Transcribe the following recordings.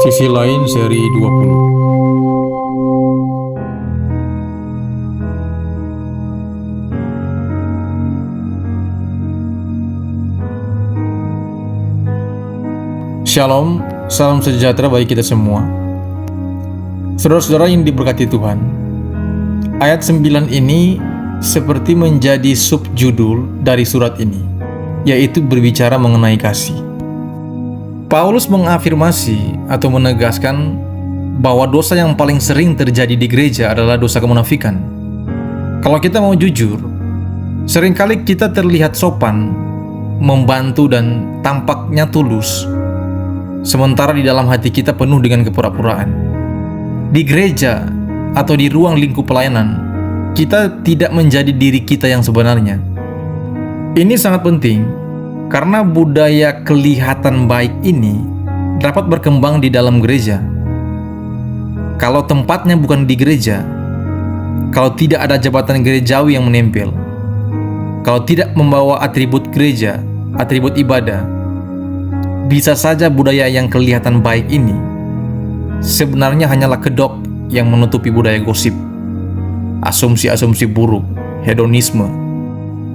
Sisi lain seri 20. Shalom, salam sejahtera bagi kita semua. Saudara-saudara yang diberkati Tuhan, ayat 9 ini seperti menjadi subjudul dari surat ini, yaitu berbicara mengenai kasih. Paulus mengafirmasi atau menegaskan bahwa dosa yang paling sering terjadi di gereja adalah dosa kemunafikan. Kalau kita mau jujur, seringkali kita terlihat sopan, membantu dan tampaknya tulus, sementara di dalam hati kita penuh dengan kepura-puraan. Di gereja atau di ruang lingkup pelayanan, kita tidak menjadi diri kita yang sebenarnya. Ini sangat penting karena budaya kelihatan baik ini dapat berkembang di dalam gereja. Kalau tempatnya bukan di gereja, kalau tidak ada jabatan gerejawi yang menempel, kalau tidak membawa atribut gereja, atribut ibadah, bisa saja budaya yang kelihatan baik ini sebenarnya hanyalah kedok yang menutupi budaya gosip, asumsi-asumsi buruk, hedonisme,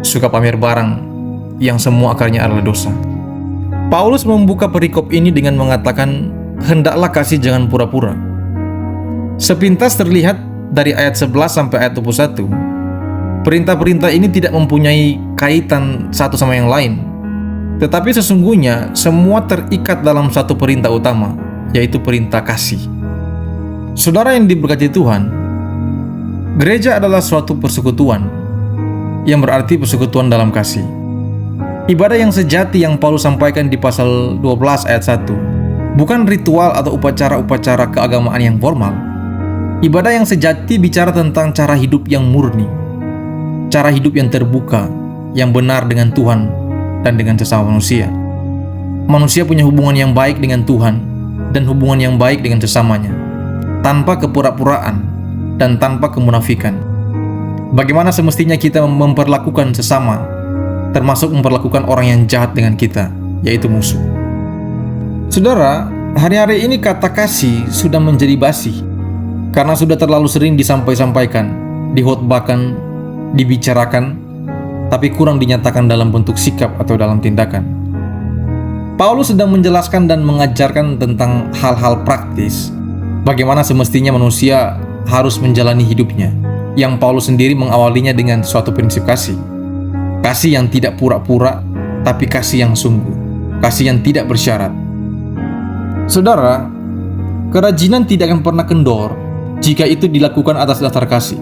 suka pamer barang, yang semua akarnya adalah dosa. Paulus membuka perikop ini dengan mengatakan, hendaklah kasih jangan pura-pura. Sepintas terlihat dari ayat 11 sampai ayat 21, perintah-perintah ini tidak mempunyai kaitan satu sama yang lain. Tetapi sesungguhnya semua terikat dalam satu perintah utama, yaitu perintah kasih. Saudara yang diberkati Tuhan, gereja adalah suatu persekutuan, yang berarti persekutuan dalam kasih. Ibadah yang sejati yang Paulus sampaikan di pasal 12 ayat 1, bukan ritual atau upacara-upacara keagamaan yang formal. Ibadah yang sejati bicara tentang cara hidup yang murni, cara hidup yang terbuka, yang benar dengan Tuhan dan dengan sesama manusia. Manusia punya hubungan yang baik dengan Tuhan dan hubungan yang baik dengan sesamanya, tanpa kepura-puraan dan tanpa kemunafikan. Bagaimana semestinya kita memperlakukan sesama, termasuk memperlakukan orang yang jahat dengan kita, yaitu musuh. Saudara, hari-hari ini kata kasih sudah menjadi basi, karena sudah terlalu sering disampaikan, dihotbahkan, dibicarakan, tapi kurang dinyatakan dalam bentuk sikap atau dalam tindakan. Paulus sedang menjelaskan dan mengajarkan tentang hal-hal praktis, bagaimana semestinya manusia harus menjalani hidupnya, yang Paulus sendiri mengawalinya dengan suatu prinsip kasih. Kasih yang tidak pura-pura, tapi kasih yang sungguh, kasih yang tidak bersyarat. Saudara, kerajinan tidak akan pernah kendor jika itu dilakukan atas dasar kasih.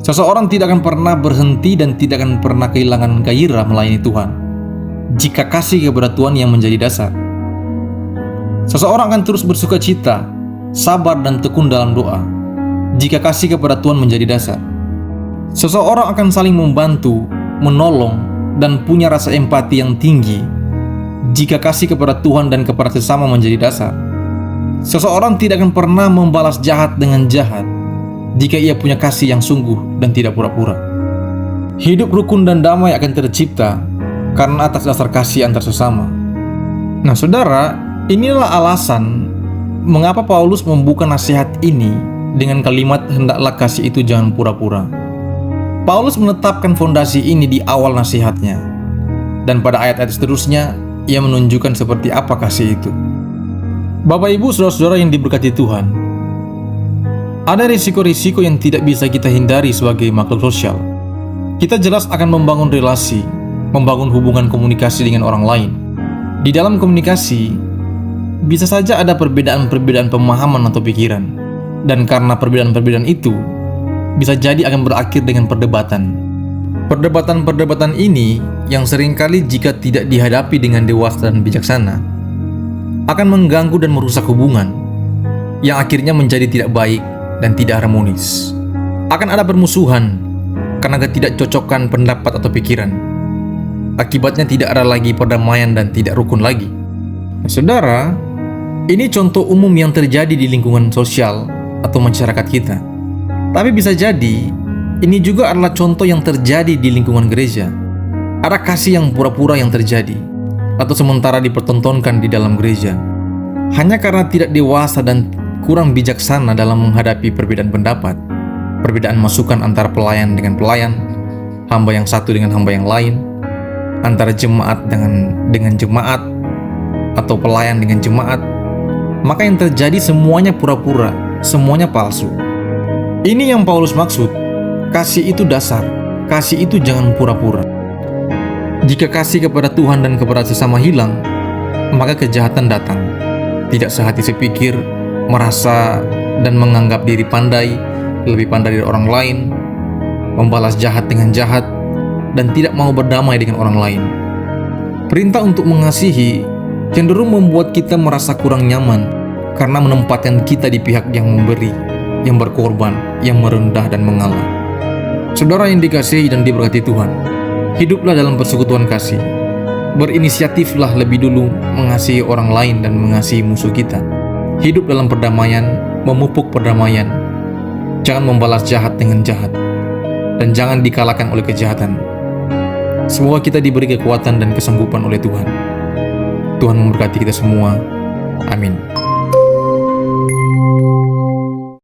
Seseorang tidak akan pernah berhenti dan tidak akan pernah kehilangan gairah melayani Tuhan jika kasih kepada Tuhan yang menjadi dasar. Seseorang akan terus bersuka cita, sabar dan tekun dalam doa jika kasih kepada Tuhan menjadi dasar. Seseorang akan saling membantu, menolong, dan punya rasa empati yang tinggi jika kasih kepada Tuhan dan kepada sesama menjadi dasar. Seseorang tidak akan pernah membalas jahat dengan jahat jika ia punya kasih yang sungguh dan tidak pura-pura. Hidup rukun dan damai akan tercipta karena atas dasar kasih antar sesama. Nah saudara, inilah alasan mengapa Paulus membuka nasihat ini dengan kalimat hendaklah kasih itu jangan pura-pura. Paulus menetapkan fondasi ini di awal nasihatnya, dan pada ayat-ayat seterusnya ia menunjukkan seperti apa kasih itu. Bapak Ibu saudara-saudara yang diberkati Tuhan, ada risiko-risiko yang tidak bisa kita hindari sebagai makhluk sosial. Kita jelas akan membangun relasi, membangun hubungan komunikasi dengan orang lain. Di dalam komunikasi, bisa saja ada perbedaan-perbedaan pemahaman atau pikiran. Dan karena perbedaan-perbedaan itu, bisa jadi akan berakhir dengan perdebatan. Perdebatan-perdebatan ini yang seringkali jika tidak dihadapi dengan dewasa dan bijaksana, akan mengganggu dan merusak hubungan, yang akhirnya menjadi tidak baik dan tidak harmonis. Akan ada permusuhan karena ketidakcocokan pendapat atau pikiran. Akibatnya tidak ada lagi perdamaian dan tidak rukun lagi. Saudara, ini contoh umum yang terjadi di lingkungan sosial atau masyarakat kita. Tapi bisa jadi ini juga adalah contoh yang terjadi di lingkungan gereja. Ada kasih yang pura-pura yang terjadi atau sementara dipertontonkan di dalam gereja. Hanya karena tidak dewasa dan kurang bijaksana dalam menghadapi perbedaan pendapat, perbedaan masukan antara pelayan dengan pelayan, hamba yang satu dengan hamba yang lain, antara jemaat dengan jemaat, atau pelayan dengan jemaat, maka yang terjadi semuanya pura-pura, semuanya palsu. Ini yang Paulus maksud, kasih itu dasar, kasih itu jangan pura-pura. Jika kasih kepada Tuhan dan kepada sesama hilang, maka kejahatan datang. Tidak sehati sepikir, merasa dan menganggap diri pandai, lebih pandai dari orang lain, membalas jahat dengan jahat, dan tidak mau berdamai dengan orang lain. Perintah untuk mengasihi cenderung membuat kita merasa kurang nyaman karena menempatkan kita di pihak yang memberi, yang berkorban, yang merendah dan mengalah. Saudara yang dikasihi dan diberkati Tuhan, hiduplah dalam persekutuan kasih. Berinisiatiflah lebih dulu mengasihi orang lain dan mengasihi musuh kita. Hidup dalam perdamaian, memupuk perdamaian. Jangan membalas jahat dengan jahat, dan jangan dikalahkan oleh kejahatan. Semoga kita diberi kekuatan dan kesanggupan oleh Tuhan. Tuhan memberkati kita semua. Amin.